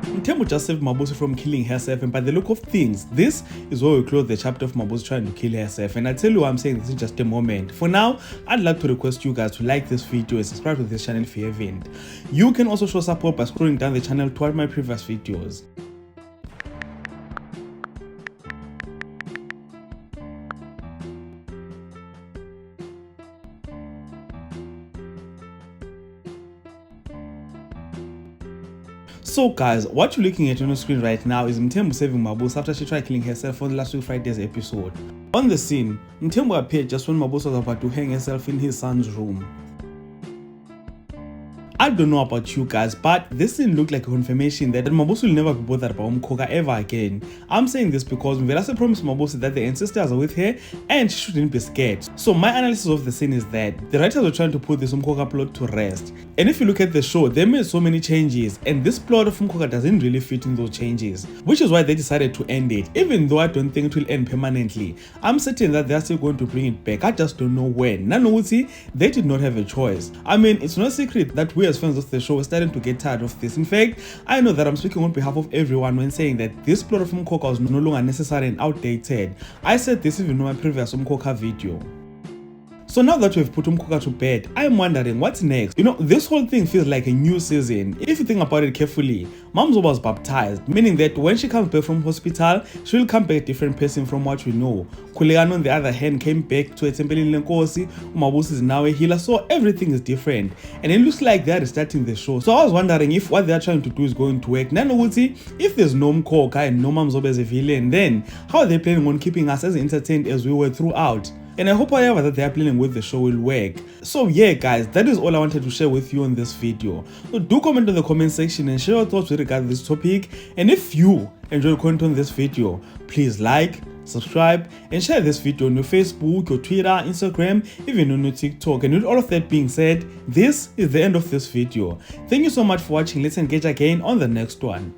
Mthembu just saved Mabusi from killing herself, and by the look of things, this is where we close the chapter of Mabusi trying to kill herself. And I tell you why I'm saying this is just a moment. For now, I'd like to request you guys to like this video and subscribe to this channel if you haven't. You can also show support by scrolling down the channel toward my previous videos. So guys, what you're looking at on the screen right now is Mthembu saving Mabusi after she tried killing herself on the last week Friday's episode. On the scene, Mthembu appeared just when Mabusi was about to hang herself in his son's room. I don't know about you guys, but this scene looked like a confirmation that Mabusi will never be bothered about Umkhokha ever again. I'm saying this because Mvelase promised Mabusi that the ancestors are with her and she shouldn't be scared. So my analysis of the scene is that the writers were trying to put this Umkhokha plot to rest. And if you look at the show, they made so many changes and this plot of Umkhokha doesn't really fit in those changes, which is why they decided to end it. Even though I don't think it will end permanently, I'm certain that they're still going to bring it back. I just don't know when. Nanuti, they did not have a choice. I mean, it's no secret that we as fans of the show are starting to get tired of this. In fact, I know that I'm speaking on behalf of everyone when saying that this plot of Umkhokha was no longer necessary and outdated. I said this even in my previous Umkhokha video. So now that we've put Umkhokha to bed, I'm wondering what's next. You know, this whole thing feels like a new season. If you think about it carefully, Mamzo was baptized, meaning that when she comes back from hospital, she will come back a different person from what we know. Kulegano on the other hand came back to Etempeleni Lenkosi, Mabusi is now a healer, so everything is different. And it looks like they're restarting the show. So I was wondering if what they're trying to do is going to work. Nanuti, if there's no Umkhokha and no Mamzo as a villain, then how are they planning on keeping us as entertained as we were throughout? And I hope however that they are planning with the show will work. So yeah guys, that is all I wanted to share with you on this video. So do comment in the comment section and share your thoughts with regard to this topic. And if you enjoyed content on this video, please like, subscribe and share this video on your Facebook, your Twitter, Instagram, even on your TikTok. And with all of that being said, this is the end of this video. Thank you so much for watching. Let's engage again on the next one.